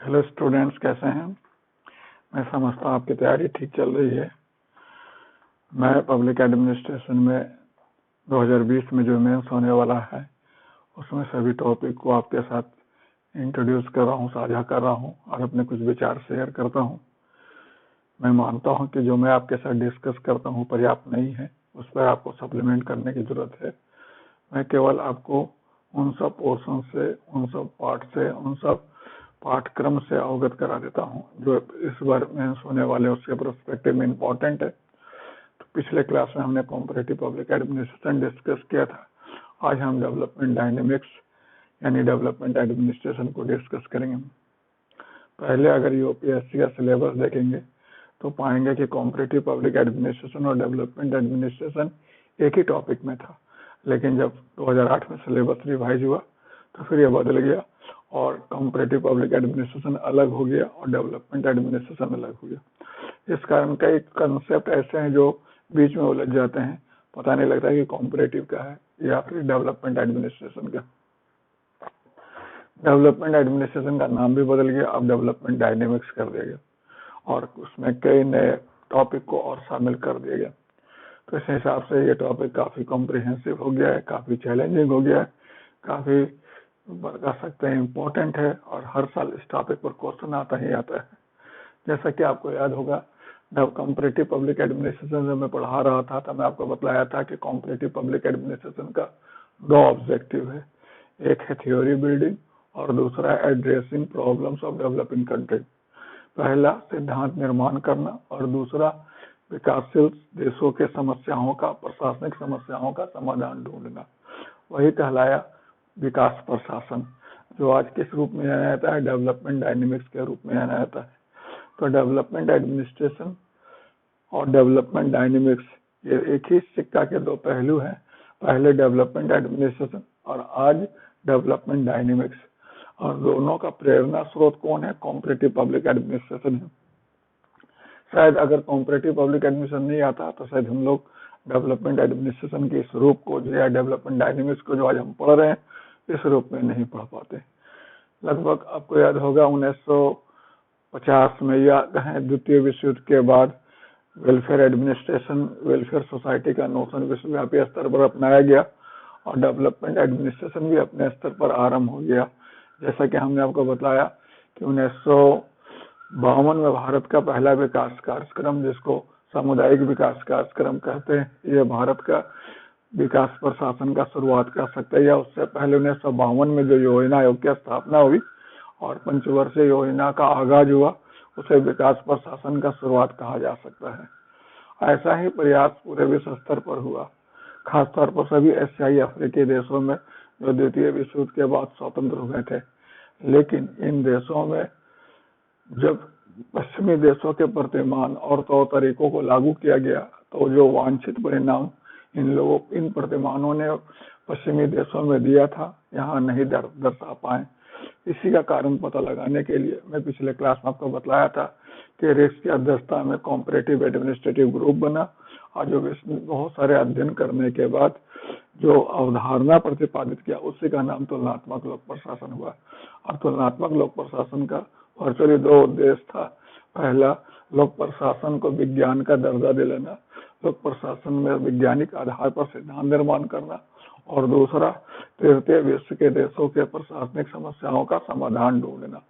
Hello students, कैसे हैं? मैं समझता हूँ आपकी तैयारी ठीक चल रही है। मैं पब्लिक एडमिनिस्ट्रेशन में 2020 में जो मेंस होने वाला है उसमें सभी टॉपिक को आपके साथ इंट्रोड्यूस कर रहा हूँ, साझा कर रहा हूँ और अपने कुछ विचार शेयर करता हूँ। मैं मानता हूँ कि जो मैं आपके साथ डिस्कस करता हूँ पर्याप्त नहीं है, उस पर आपको सप्लीमेंट करने की जरूरत है। मैं केवल आपको उन सब पोर्शन से, उन सब पार्ट से, उन सब पाठ्यक्रम से अवगत करा देता हूँ जो इस बार मेंस होने वाले उसके पर्सपेक्टिव में इम्पोर्टेंट है। तो पिछले क्लास में हमने कॉम्परेटिव पब्लिक एडमिनिस्ट्रेशन डिस्कस किया था। आज हम डेवलपमेंट डायनेमिक्स यानी डेवलपमेंट एडमिनिस्ट्रेशन को डिस्कस करेंगे। पहले अगर यूपीएससी का सिलेबस देखेंगे तो पाएंगे कि कॉम्परेटिव पब्लिक एडमिनिस्ट्रेशन और डेवलपमेंट एडमिनिस्ट्रेशन एक ही टॉपिक में था, लेकिन जब 2008 में सिलेबस रिवाइज हुआ तो फिर यह बदल गया और कॉम्परेटिव पब्लिक एडमिनिस्ट्रेशन अलग हो गया और डेवलपमेंट एडमिनिस्ट्रेशन अलग हो गया। इस कारण कई कंसेप्ट ऐसे हैं जो बीच में उलझ जाते हैं, पता नहीं लगता कि कॉम्परेटिव का है या फिर डेवलपमेंट एडमिनिस्ट्रेशन का। डेवलपमेंट एडमिनिस्ट्रेशन का नाम भी बदल गया, अब डेवलपमेंट डायनेमिक्स कर दिया गया और उसमें कई नए टॉपिक को और शामिल कर दिया गया। तो इस हिसाब से ये टॉपिक काफी कॉम्प्रिहेंसिव हो गया है, काफी चैलेंजिंग हो गया है, काफी बता सकते हैं इम्पोर्टेंट है और हर साल इस टॉपिक पर क्वेश्चन आता ही आता है। जैसा कि आपको याद होगा, जब कॉम्परेटिव पब्लिक एडमिनिस्ट्रेशन में मैं पढ़ा रहा था तब मैं आपको बताया था कि कॉम्परेटिव पब्लिक एडमिनिस्ट्रेशन का 2 ऑब्जेक्टिव है, एक है थ्योरी बिल्डिंग और दूसरा है addressing problems of developing country. पहला सिद्धांत निर्माण करना और दूसरा विकासशील देशों के समस्याओं का, प्रशासनिक समस्याओं का समाधान ढूंढना। वही कहलाया विकास प्रशासन, जो आज किस रूप में जाना जाता है? डेवलपमेंट डायनेमिक्स के रूप में जाना जाता है। तो डेवलपमेंट एडमिनिस्ट्रेशन और डेवलपमेंट डायनेमिक्स ये एक ही सिक्का के 2 पहलू हैं। पहले डेवलपमेंट एडमिनिस्ट्रेशन और आज डेवलपमेंट डायनेमिक्स, और दोनों का प्रेरणा स्रोत कौन है? कॉम्परेटिव पब्लिक एडमिनिस्ट्रेशन है। शायद अगर कॉम्परेटिव पब्लिक एडमिनिस्ट्रेशन नहीं आता तो शायद हम लोग डेवलपमेंट एडमिनिस्ट्रेशन के इस रूप को या डेवलपमेंट डायनेमिक्स को जो आज हम पढ़ रहे हैं इस रूप में नहीं पढ़ पाते। लगभग आपको याद होगा 1950 में या कहें द्वितीय विश्व युद्ध के बाद वेलफेयर एडमिनिस्ट्रेशन, वेलफेयर सोसाइटी का नोशन विश्वव्यापी स्तर पर अपनाया गया और डेवलपमेंट एडमिनिस्ट्रेशन भी अपने स्तर पर आरंभ हो गया। जैसा कि हमने आपको बताया कि 1952 में भारत का पहला विकास कार्यक्रम, जिसको सामुदायिक विकास कार्यक्रम कहते हैं, यह भारत का विकास प्रशासन का शुरुआत कर सकते हैं। या उससे पहले 1952 में जो योजना आयोग की स्थापना हुई और पंचवर्षीय योजना का आगाज हुआ, उसे विकास प्रशासन का शुरुआत कहा जा सकता है। ऐसा ही प्रयास पूरे विश्व स्तर पर हुआ, खासतौर पर सभी एशियाई अफ्रीकी देशों में जो द्वितीय विश्व युद्ध के बाद स्वतंत्र हुए थे। लेकिन इन देशों में जब पश्चिमी देशों के प्रतिमान और तौर तरीकों को लागू किया गया तो जो वांछित परिणाम इन प्रतिमानों ने पश्चिमी देशों में दिया था, यहाँ नहीं दर्शा पाए। इसी का कारण पता लगाने के लिए मैं पिछले क्लास में आपको बताया था कि रिक्स की अध्यक्षता में कॉम्परेटिव एडमिनिस्ट्रेटिव ग्रुप बना और जो बहुत सारे अध्ययन करने के बाद जो अवधारणा प्रतिपादित किया उसी का नाम तुलनात्मक लोक प्रशासन हुआ। और तुलनात्मक लोक प्रशासन का वर्चुअली 2 उद्देश्य था। पहला, लोक प्रशासन को विज्ञान का दर्जा दिलाना, लोक प्रशासन में वैज्ञानिक आधार पर सिद्धांत निर्माण करना, और दूसरा तृतीय विश्व के देशों के प्रशासनिक समस्याओं का समाधान ढूंढना,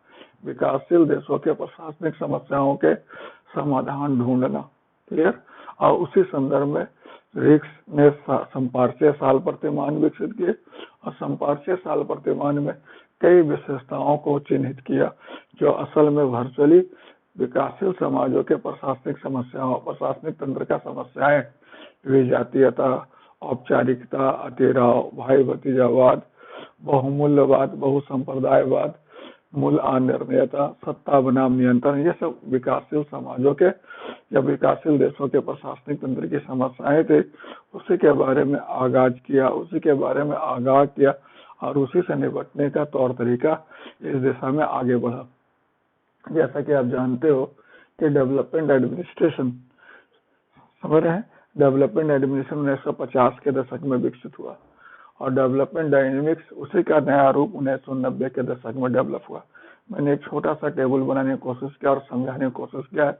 विकासशील देशों के प्रशासनिक समस्याओं के समाधान ढूंढना। क्लियर? और उसी संदर्भ में रिक्स ने संपार्श्वीय साल प्रतिमान विकसित किए और संपार्श्वीय साल प्रतिमान में कई विशेषताओं को चिन्हित किया जो असल में वर्चुअली विकासशील समाजों के प्रशासनिक समस्याओं, प्रशासनिक तंत्र का समस्याएं, विजातीयता, औपचारिकता, अतिराव, भाई भतीजावाद, बहुमूल्यवाद, बहुसंप्रदायवाद, मूल अनिर्णयता, सत्ता बनाम नियंत्रण, ये सब विकासशील समाजों के या विकासशील देशों के प्रशासनिक तंत्र की समस्याएं थे। उसी के बारे में आगाज किया, उसी के बारे में आगाह किया और उसी से निपटने का तौर तरीका इस दिशा में आगे बढ़ा। जैसा कि आप जानते हो कि डेवलपमेंट एडमिनिस्ट्रेशन, समझ रहे हैं, डेवलपमेंट एडमिनिस्ट्रेशन 1950 के दशक में विकसित हुआ और डेवलपमेंट डायनेमिक्स उसी का नया रूप 1990 के दशक में डेवलप हुआ। मैंने एक छोटा सा टेबल बनाने की कोशिश किया और समझाने की कोशिश किया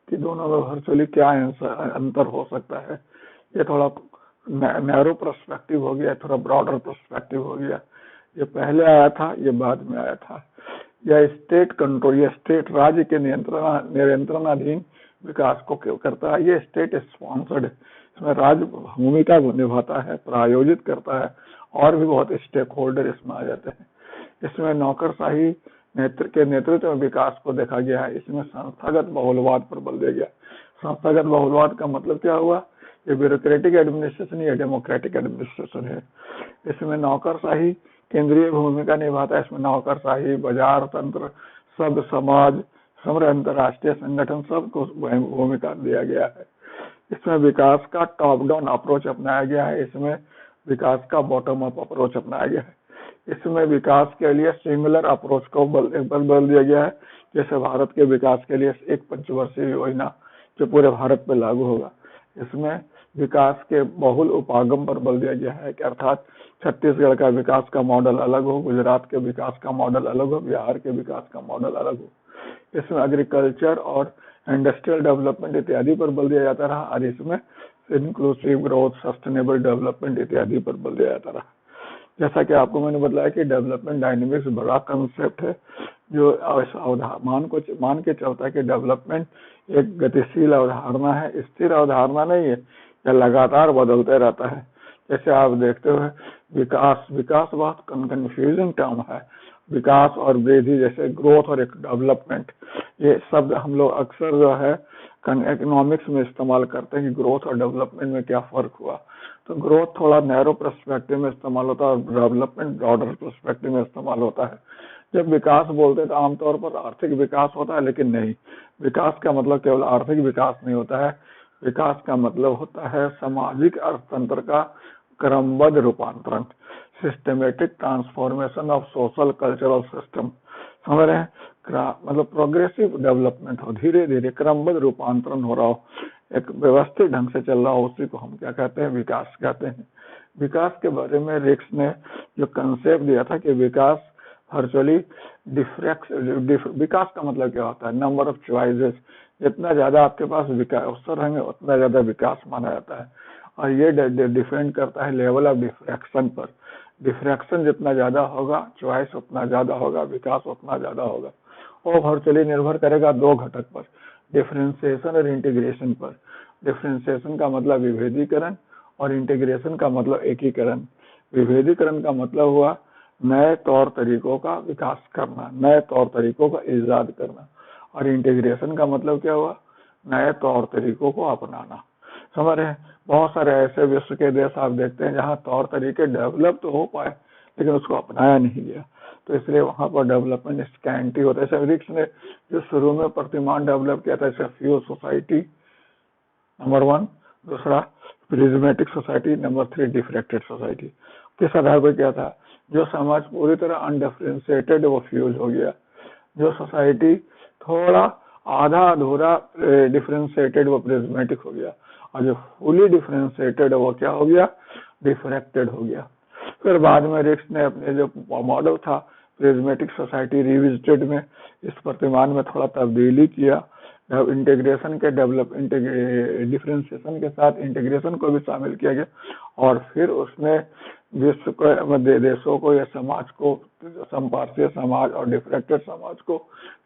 कि दोनों में वर्चुअली क्या अंतर हो सकता है। ये थोड़ा नैरो पर्सपेक्टिव हो गया, थोड़ा ब्रॉडर पर्सपेक्टिव हो गया। ये पहले आया था, ये बाद में आया था। यह स्टेट कंट्रोल, यह स्टेट राज्य के नियंत्रणाधीन विकास को करता है। ये स्टेट स्पॉन्सर्ड है, इसमें राज्य भूमिका निभाता है, प्रायोजित करता है, और भी बहुत स्टेक होल्डर इसमें आ जाते हैं। इसमें नौकरशाही के नेतृत्व में विकास को देखा गया है। इसमें संस्थागत बहुलवाद पर बल दिया गया। संस्थागत बहुलवाद का मतलब क्या हुआ? ये ब्यूरोक्रेटिक एडमिनिस्ट्रेशन या डेमोक्रेटिक एडमिनिस्ट्रेशन है। इसमें नौकरशाही केंद्रीय भूमिका निभाता है। इसमें नौकरशाही, बाजार तंत्र, सब समाज, समग्र अंतर्राष्ट्रीय संगठन सबको भूमिका दिया गया है। इसमें विकास का टॉप डाउन अप्रोच अपनाया गया है। इसमें विकास का बॉटम अप अप्रोच अपनाया गया है। इसमें विकास के लिए सिंगुलर अप्रोच को बल दिया गया है। जैसे भारत के विकास के लिए एक पंचवर्षीय योजना जो पूरे भारत पे लागू होगा। इसमें विकास के बहुल उपागम पर बल दिया गया है कि अर्थात छत्तीसगढ़ का विकास का मॉडल अलग हो, गुजरात के विकास का मॉडल अलग हो, बिहार के विकास का मॉडल अलग हो। इसमें एग्रीकल्चर और इंडस्ट्रियल डेवलपमेंट इत्यादि पर बल दिया जाता रहा, और इसमें इंक्लूसिव ग्रोथ, सस्टेनेबल डेवलपमेंट इत्यादि पर बल दिया जाता रहा। जैसा कि आपको मैंने बताया कि डेवलपमेंट डायनेमिक्स बड़ा कंसेप्ट है जो मान के चलता है कि डेवलपमेंट एक गतिशील अवधारणा है, स्थिर अवधारणा नहीं है, यह लगातार बदलते रहता है। जैसे आप देखते हुए विकास बहुत कंफ्यूजिंग टर्म है। विकास और वृद्धि, जैसे ग्रोथ और डेवलपमेंट, ये शब्द हम लोग अक्सर जो है इकोनॉमिक्स में इस्तेमाल करते हैं कि ग्रोथ और डेवलपमेंट में क्या फर्क हुआ। तो ग्रोथ थोड़ा नैरो पर्सपेक्टिव में इस्तेमाल होता है और डेवलपमेंट ब्रॉडर पर्सपेक्टिव में इस्तेमाल होता है। जब विकास बोलते हैं तो आमतौर पर आर्थिक विकास होता है, लेकिन नहीं, विकास का मतलब केवल आर्थिक विकास नहीं होता है। विकास का मतलब होता है सामाजिक अर्थतंत्र का क्रमबद्ध रूपांतरण, systematic transformation of social cultural system. समझ रहे हैं? मतलब प्रोग्रेसिव डेवलपमेंट हो, धीरे धीरे क्रमबद्ध रूपांतरण हो रहा हो, एक व्यवस्थित ढंग से चल रहा हो, उसी को हम क्या कहते हैं? विकास कहते हैं। विकास के बारे में रिक्स ने जो कंसेप्ट दिया था कि विकास वर्चुअली विकास का मतलब क्या होता है? Number of choices. जितना ज्यादा आपके पास अवसर रहेंगे उतना ज्यादा विकास माना जाता है, और ये डिपेंड करता है लेवल ऑफ डिफ्रैक्शन पर। डिफ्रैक्शन जितना ज्यादा होगा, चॉइस उतना ज्यादा होगा, विकास उतना ज्यादा होगा। और वर्चुअली निर्भर करेगा दो घटक पर, डिफरेंशिएशन और इंटीग्रेशन पर। डिफरेंशिएशन का मतलब विभेदीकरण और इंटीग्रेशन का मतलब एकीकरण। विभेदीकरण का मतलब हुआ नए तौर तरीकों का विकास करना, नए तौर तरीकों का इजाद करना, और इंटीग्रेशन का मतलब क्या हुआ? नए तौर तरीकों को अपनाना। समझ रहे हैं? बहुत सारे ऐसे विश्व के देश आप देखते हैं जहाँ तौर तरीके डेवलप तो हो पाए लेकिन उसको अपनाया नहीं गया, तो इसलिए वहां पर डेवलपमेंट स्कैंटी होता है। जैसे रिक्स ने जो शुरू में प्रतिमान डेवलप किया था, जैसे फ्यूल सोसाइटी नंबर 1, दूसरा prismatic society, number 3 diffracted society. किस आधार पर किया था? जो समाज पूरी तरह अनडिफरेंशिएटेड वो फ्यूज हो गया, जो सोसाइटी थोड़ा आधा अधूरा डिफरेंशिएटेड वो प्रिज्मेटिक हो गया, और जो फुली डिफरेंशिएटेड वो क्या हो गया? डिफ्रैक्टेड हो गया। फिर बाद में रिक्स ने अपने जो मॉडल था प्रिज्मेटिक सोसाइटी रिविजिटेड में इस प्रतिमान में थोड़ा तब्दीली किया, इंटीग्रेशन के डिफरेंशिएशन के साथ इंटीग्रेशन को भी शामिल किया गया, और फिर उसने विश्व को, देशों को या समाज को, संपार्श्विक समाज और डिफ्रैक्टेड समाज को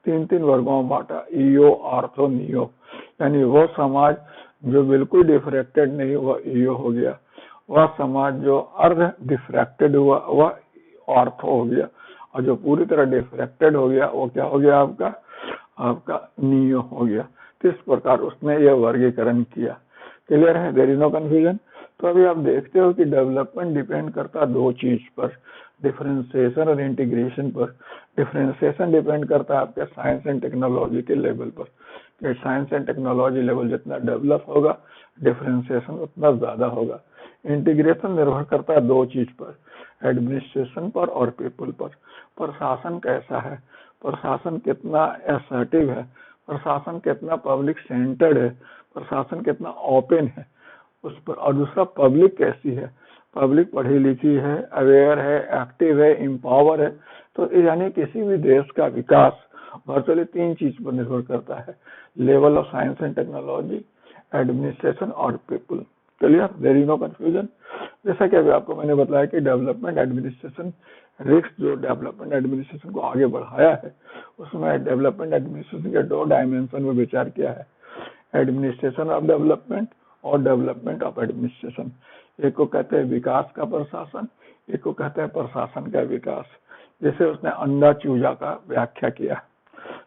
3 वर्गों में बांटा, ईओ, आर्थो, नियो। यानी वो समाज जो बिल्कुल डिफ्रैक्टेड नहीं हुआ ईओ हो गया, वह समाज जो अर्ध डिफ्रैक्टेड हुआ वह आर्थो हो गया, और जो पूरी तरह डिफ्रैक्टेड हो गया वो क्या हो गया? आपका नियो हो गया। तो इस प्रकार उसने यह वर्गीकरण किया। क्लियर है? There is no confusion. तो अभी आप देखते हो कि डेवलपमेंट डिपेंड करता दो चीज पर, डिफरेंशिएशन और इंटीग्रेशन पर। डिफरेंशिएशन डिपेंड करता है आपके साइंस एंड टेक्नोलॉजी के लेवल पर, कि साइंस एंड टेक्नोलॉजी लेवल जितना डेवलप होगा डिफरेंशिएशन उतना ज्यादा होगा। इंटीग्रेशन निर्भर करता है दो चीज पर, एडमिनिस्ट्रेशन पर और पीपल पर। प्रशासन कैसा है, प्रशासन कितना असर्टिव है, प्रशासन कितना पब्लिक सेंटर्ड है, प्रशासन कितना ओपन है उस पर। और दूसरा पब्लिक कैसी है, पब्लिक पढ़ी लिखी है, अवेयर है, एक्टिव है, एम्पावर है। तो यानी किसी भी देश का विकास वर्चुअली 3 चीज पर निर्भर करता है, level of science and technology, administration और people. Clear, there is no confusion. जैसा कि अभी आपको मैंने बताया कि डेवलपमेंट एडमिनिस्ट्रेशन रिस्क जो डेवलपमेंट एडमिनिस्ट्रेशन को आगे बढ़ाया है, उसमें डेवलपमेंट एडमिनिस्ट्रेशन के 2 डायमेंशन में विचार किया है, एडमिनिस्ट्रेशन ऑफ डेवलपमेंट और डेवलपमेंट ऑफ एडमिनिस्ट्रेशन। एक को कहते हैं विकास का प्रशासन, एक को कहते हैं प्रशासन का विकास। जैसे उसने अंडा चूजा का व्याख्या किया,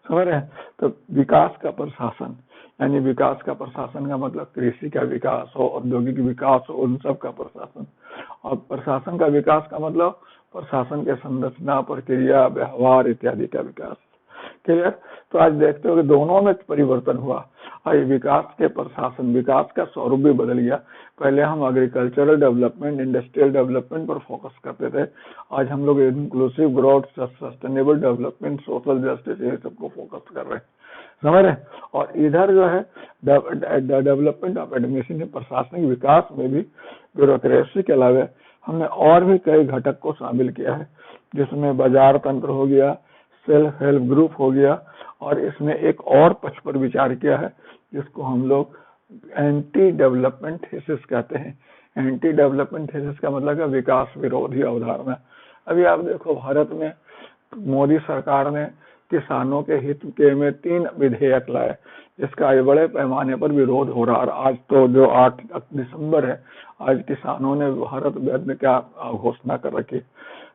समझ रहे हैं। तो विकास का प्रशासन यानी विकास का प्रशासन का मतलब कृषि का विकास हो, औद्योगिक विकास हो, उन सब का प्रशासन। और प्रशासन का विकास का मतलब प्रशासन के संरचना, प्रक्रिया, व्यवहार इत्यादि का विकास। क्लियर। तो आज देखते हो कि दोनों में परिवर्तन हुआ और विकास के प्रशासन, विकास का स्वरूप भी बदल गया। पहले हम एग्रीकल्चरल डेवलपमेंट, इंडस्ट्रियल डेवलपमेंट पर फोकस करते थे, आज हम लोग inclusive growth, sustainable development, social justice, ये सबको फोकस कर रहे हैं, समझ रहे हैं। और इधर जो है डेवलपमेंट ऑफ एडमिनिस्ट्रेशन, प्रशासनिक विकास में भी ब्यूरोक्रेसी के अलावा हमने और भी कई घटक को शामिल किया है, जिसमें बाजार तंत्र हो गया, सेल्फ हेल्प ग्रुप हो गया, और इसमें एक और पक्ष पर विचार किया है जिसको हम लोग एंटी डेवलपमेंट थीसिस कहते हैं। एंटी डेवलपमेंट थीसिस का मतलब है विकास विरोधी अवधारणा। अभी आप देखो भारत में मोदी सरकार ने किसानों के हित के में 3 विधेयक लाए, जिसका बड़े पैमाने पर विरोध हो रहा है। आज तो जो 8 दिसंबर है, आज किसानों ने भारत बंद में क्या घोषणा कर रखी।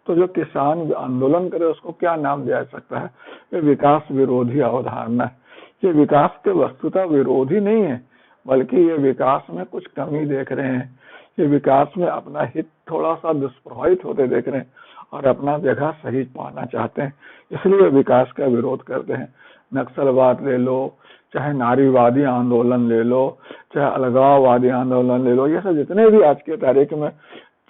तो जो किसान आंदोलन करे उसको क्या नाम दिया जा सकता है, ये विकास विरोधी अवधारणा है। ये विकास के वस्तुतः विरोधी नहीं है, बल्कि ये विकास में कुछ कमी देख रहे हैं, ये विकास में अपना हित थोड़ा सा दुष्प्रभावित होते देख रहे हैं और अपना जगह सही पाना चाहते हैं, इसलिए विकास का विरोध करते हैं। नक्सलवाद ले लो, चाहे नारीवादी आंदोलन ले लो, चाहे अलगाववादी आंदोलन ले लो, ये सब जितने भी आज के तारीख में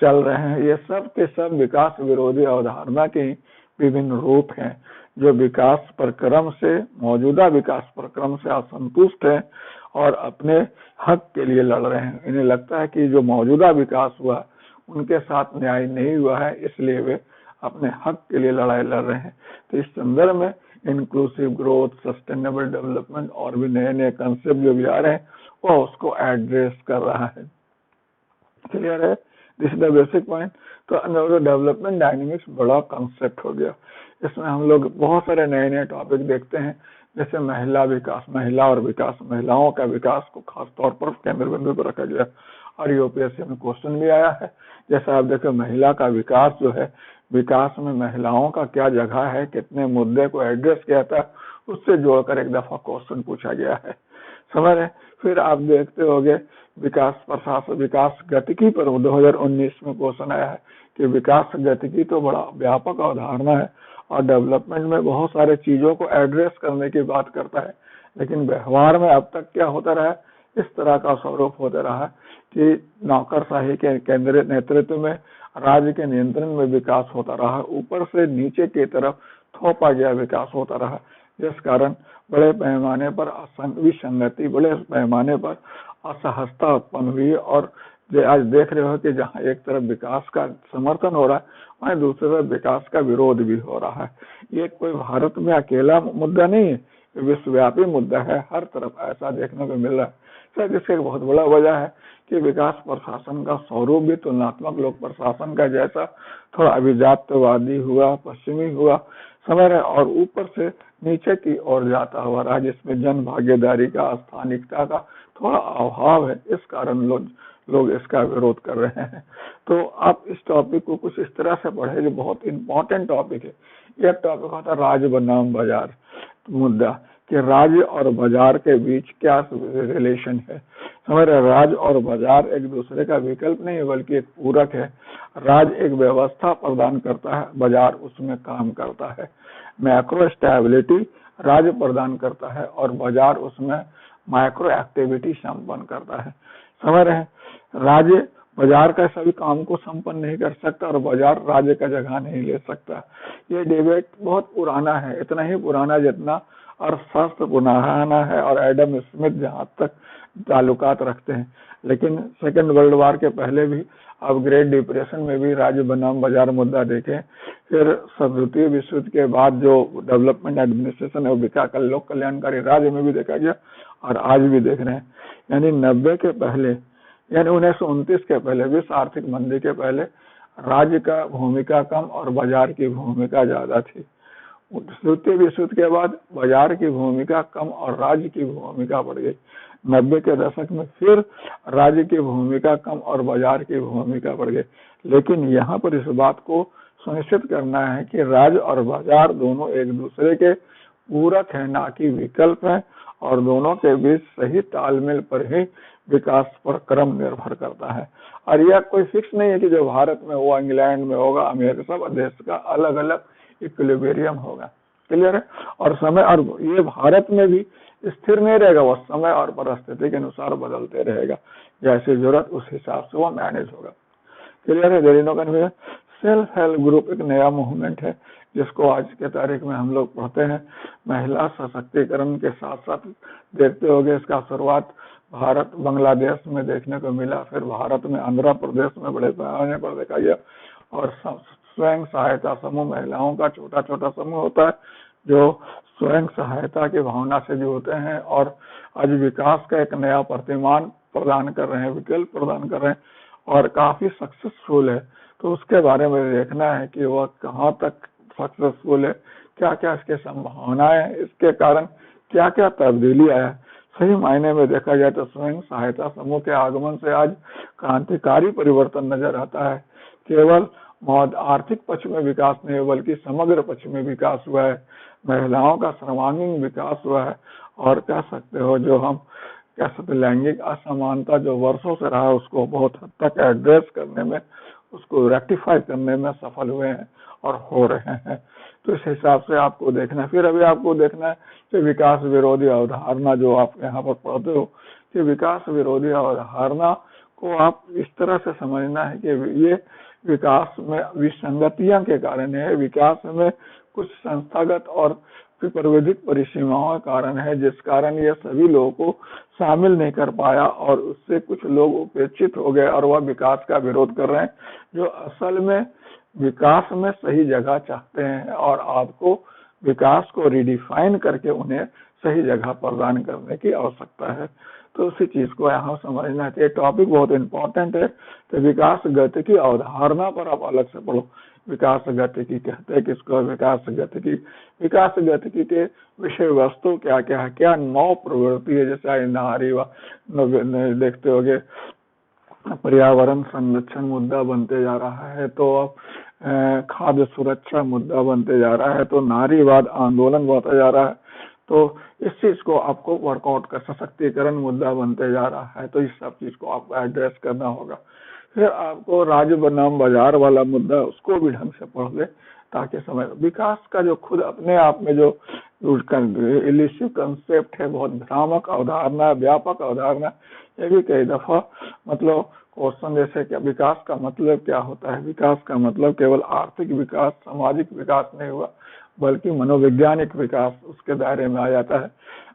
चल रहे हैं, ये सब के सब विकास विरोधी अवधारणा के विभिन्न रूप हैं, जो विकास प्रक्रम से, मौजूदा विकास प्रक्रम से असंतुष्ट हैं और अपने हक के लिए लड़ रहे हैं। इन्हें लगता है कि जो मौजूदा विकास हुआ उनके साथ न्याय नहीं हुआ है, इसलिए वे अपने हक के लिए लड़ाई लड़ रहे हैं। तो इस संदर्भ में इंक्लूसिव ग्रोथ, सस्टेनेबल डेवलपमेंट और भी नए नए कंसेप्ट जो भी आ रहे हैं वो उसको एड्रेस कर रहा है। क्लियर है, this is the basic point. तो डेवलपमेंट डायनेमिक्स बड़ा कंसेप्ट हो गया, इसमें हम लोग बहुत सारे नए नए टॉपिक देखते हैं, जैसे महिला विकास, महिला और विकास, महिलाओं का विकास को खास तौर पर केंद्र बिंदु पर रखा गया और यूपीएससी में क्वेश्चन भी आया है। जैसा आप देखो महिला का विकास जो है, विकास में महिलाओं का क्या जगह है, कितने मुद्दे को एड्रेस किया था, उससे जोड़कर एक दफा क्वेश्चन पूछा गया है, समझ रहे। फिर आप देखते होंगे विकास प्रशासन, विकास गतिकी पर 2019 में क्वेश्चन आया है कि विकास गतिकी तो बड़ा व्यापक अवधारणा है और डेवलपमेंट में बहुत सारे चीजों को एड्रेस करने की बात करता है, लेकिन व्यवहार में अब तक क्या होता रहा है, इस तरह का स्वरूप होता रहा है कि नौकरशाही के केंद्रीय नेतृत्व में, राज्य के नियंत्रण में विकास होता रहा, ऊपर से नीचे की तरफ थोपा गया विकास होता रहा, जिस कारण बड़े पैमाने पर विसंगति, बड़े पैमाने पर असहजता उत्पन्न हुई। और आज देख रहे हो कि जहाँ एक तरफ विकास का समर्थन हो रहा है, वहीं दूसरी तरफ विकास का विरोध भी हो रहा है। ये कोई भारत में अकेला मुद्दा नहीं है, विश्वव्यापी मुद्दा है, हर तरफ ऐसा देखने को मिल रहा है। शायद इसका एक बहुत बड़ा वजह है कि विकास प्रशासन का स्वरूप भी तुलनात्मक लोक प्रशासन का जैसा थोड़ा अभिजातवादी हुआ, पश्चिमी हुआ, समझ रहे, और ऊपर से नीचे की ओर जाता हुआ रहा, जिसमें जन भागीदारी का, स्थानिकता का थोड़ा अभाव है। इस कारण लोग इसका विरोध कर रहे हैं। तो आप इस टॉपिक को कुछ इस तरह से पढ़े, जो बहुत इंपॉर्टेंट टॉपिक है। एक टॉपिक होता है राज्य बनाम बाजार मुद्दा, कि राज्य और बाजार के बीच क्या रिलेशन है। हमारे राज्य और बाजार एक दूसरे का विकल्प नहीं है, बल्कि एक पूरक है। राज्य एक व्यवस्था प्रदान करता है, बाजार उसमें काम करता है। मैक्रो स्टेबिलिटी राज्य प्रदान करता है और बाजार उसमें माइक्रो एक्टिविटी संपन्न करता है, समझ रहे हैं। राज्य बाजार का सभी काम को संपन्न नहीं कर सकता और बाजार राज्य का जगह नहीं ले सकता। ये डिबेट बहुत पुराना है, इतना ही पुराना जितना अर्थशास्त्र पुराना है और एडम स्मिथ जहां तक ताल्लुकात रखते हैं, लेकिन सेकेंड वर्ल्ड वॉर के पहले भी आप ग्रेट डिप्रेशन में भी राज्य बनाम बाजार मुद्दा देखें, फिर द्वितीय विश्व युद्ध के बाद जो डेवलपमेंट एडमिनिस्ट्रेशन है वो विकास लोक कल्याणकारी राज्य में भी देखा गया और आज भी देख रहे हैं। यानी 90 के पहले, यानी 1929 के पहले, विश्व आर्थिक मंदी के पहले राज्य का भूमिका कम और बाजार की भूमिका ज्यादा थी। द्वितीय विश्व युद्ध के बाद बाजार की भूमिका कम और राज्य की भूमिका बढ़ गई। 90 के दशक में फिर राज्य की भूमिका कम और बाजार की भूमिका बढ़ गई। लेकिन यहाँ पर इस बात को सुनिश्चित करना है कि राज्य और बाजार दोनों एक दूसरे के पूरक है, ना कि विकल्प है, और दोनों के बीच सही तालमेल पर ही विकास पर क्रम निर्भर करता है। और यह कोई फिक्स नहीं है कि जो भारत में हुआ इंग्लैंड में होगा, अमेरिका, सब देश का अलग अलग इक्विलिब्रियम होगा। क्लियर है? और समय, और ये भारत में भी स्थिर नहीं रहेगा, वह समय और परिस्थिति के अनुसार बदलते रहेगा, जैसे जरूरत उस हिसाब से वो मैनेज होगा। क्लियर है? There is no confusion. Self help group एक नया मूवमेंट है जिसको आज के तारीख में हम लोग पढ़ते हैं। महिला सशक्तिकरण के साथ साथ देखते होंगे इसका शुरुआत भारत बांग्लादेश में देखने को मिला, फिर भारत में आंध्र प्रदेश में बड़े पैमाने पर देखा गया। और स्वयं सहायता समूह, महिलाओं का छोटा छोटा समूह होता है जो स्वयं सहायता की भावना से जुड़ते हैं और आज विकास का एक नया प्रतिमान प्रदान कर रहे हैं, विकल्प प्रदान कर रहे हैं और काफी सक्सेसफुल है। तो उसके बारे में देखना है कि वह कहाँ तक सक्सेसफुल है, क्या क्या इसके संभावनाएं हैं, इसके कारण क्या क्या तब्दीली आया है। सही मायने में देखा जाए तो स्वयं सहायता समूह के आगमन से आज क्रांतिकारी परिवर्तन नजर आता है। केवल आर्थिक पक्ष में विकास नहीं बल्कि समग्र पक्ष में विकास हुआ है, महिलाओं का सर्वांगीण विकास हुआ है और कह सकते हो जो हम कह सकते लैंगिक असमानता जो वर्षों से रहा उसको बहुत हद तक एड्रेस करने में, उसको रेक्टिफाई करने में सफल हुए हैं और हो रहे हैं। तो इस हिसाब से आपको देखना है। फिर अभी आपको देखना है कि विकास विरोधी अवधारणा जो आप यहाँ पर पढ़ते हो, कि विकास विरोधी अवधारणा को आप इस तरह से समझना है कि ये विकास में विसंगतियां के कारण है, विकास में कुछ संस्थागत और प्राविधिक परिसीमाओं के कारण है, जिस कारण ये सभी लोगों को शामिल नहीं कर पाया और उससे कुछ लोग उपेक्षित हो गए और वह विकास का विरोध कर रहे हैं, जो असल में विकास में सही जगह चाहते हैं और आपको विकास को रिडिफाइन करके उन्हें सही जगह प्रदान करने की आवश्यकता है। तो उसी चीज को यहाँ समझना चाहिए। टॉपिक बहुत इंपॉर्टेंट है। तो विकास गति की अवधारणा पर आप अलग से पढ़ो। विकास गतिकी कहते हैं किसको? विकास गतिकी, विकास गतिकी के विषय वस्तु क्या क्या है, क्या 9 प्रवृत्ति है, जैसे नारी देखते होगे पर्यावरण संरक्षण मुद्दा बनते जा रहा है, तो अब खाद्य सुरक्षा मुद्दा बनते जा रहा है, तो नारीवाद आंदोलन बढ़ता जा रहा है, तो इस चीज को आपको वर्कआउट कर, सशक्तिकरण मुद्दा बनते जा रहा है, तो इस सब चीज को आपको एड्रेस करना होगा। फिर आपको राज्य बनाम बाजार वाला मुद्दा, उसको भी ढंग से पढ़ ले ताकि समझ। विकास का जो खुद अपने आप में जो इलिसिव कंसेप्ट है, बहुत भ्रामक अवधारणा, व्यापक अवधारणा, ये भी कई दफा मतलब क्वेश्चन जैसे क्या विकास का मतलब क्या होता है। विकास का मतलब केवल आर्थिक विकास, सामाजिक विकास नहीं हुआ बल्कि मनोवैज्ञानिक विकास उसके दायरे में आ जाता है।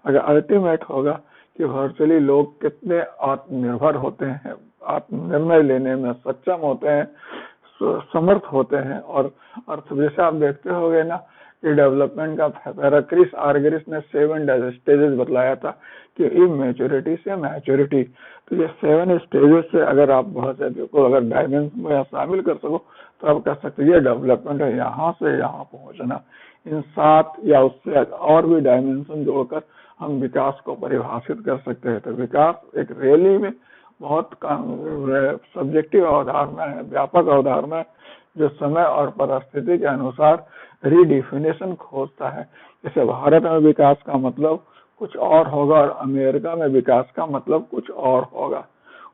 अगर अल्टीमेट होगा कि वर्चुअली लोग कितने आत्मनिर्भर होते हैं, निर्णय लेने में सक्षम होते हैं, समर्थ होते हैं। और अर्थ जैसे आप देखते होंगे ना कि डेवलपमेंट का पैराक्रिस आर्गेरिस ने 7 स्टेजेस बतलाया था कि इमेच्योरिटी से मैच्योरिटी। तो ये 7 स्टेजेस से अगर आप बहुत से को अगर डायमेंशन में शामिल कर सको तो आप कह सकते ये डेवलपमेंट है, यहाँ से यहाँ पहुँचना। इन 7 या उससे और भी डायमेंशन जोड़कर हम विकास को परिभाषित कर सकते हैं। तो विकास एक रैली में बहुत सब्जेक्टिव अवधारणा है, व्यापक अवधारणा है, जो समय और परिस्थिति के अनुसार रीडिफिनेशन खोजता है। जैसे भारत में विकास का मतलब कुछ और होगा और अमेरिका में विकास का मतलब कुछ और होगा।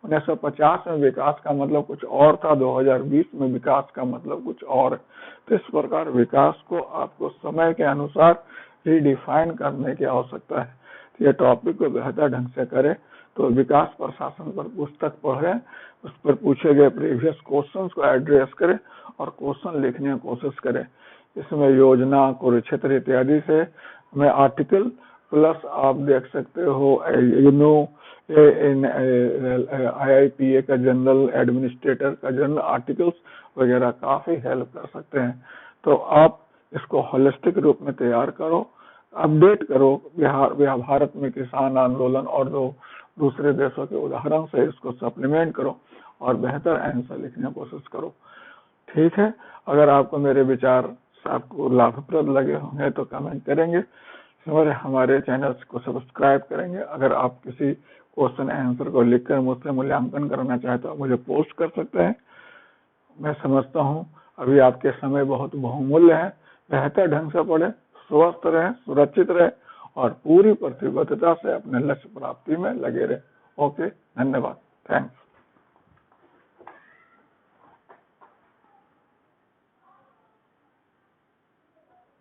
1950 में विकास का मतलब कुछ और था, 2020 में विकास का मतलब कुछ और। तो इस प्रकार विकास को आपको समय के अनुसार रीडिफाइन करने की आवश्यकता है। तो ये टॉपिक को बेहतर ढंग से करें तो विकास प्रशासन पर पुस्तक पढ़ें, उस पर पूछे गए प्रीवियस क्वेश्चंस को एड्रेस करें और क्वेश्चन लिखने की कोशिश करें। इसमें योजना, कुरुक्षेत्र इत्यादि से में आर्टिकल, प्लस आप देख सकते हो IIPA का जनरल, एडमिनिस्ट्रेटर का जनरल आर्टिकल्स वगैरह काफी हेल्प कर सकते हैं। तो आप इसको होलिस्टिक रूप में तैयार करो, अपडेट करो भारत में किसान आंदोलन और दूसरे देशों के उदाहरण से इसको सप्लीमेंट करो और बेहतर आंसर लिखने की कोशिश करो। ठीक है, अगर आपको मेरे विचार आपको लाभप्रद लगे होंगे तो कमेंट करेंगे, हमारे चैनल को सब्सक्राइब करेंगे। अगर आप किसी क्वेश्चन आंसर को लिखकर मुझसे मूल्यांकन करना चाहते तो आप मुझे पोस्ट कर सकते हैं। मैं समझता हूँ अभी आपके समय बहुत बहुमूल्य है। बेहतर ढंग से पढ़े, स्वस्थ रहे, सुरक्षित रहे और पूरी प्रतिबद्धता से अपने लक्ष्य प्राप्ति में लगे रहे। ओके, धन्यवाद, थैंक्स।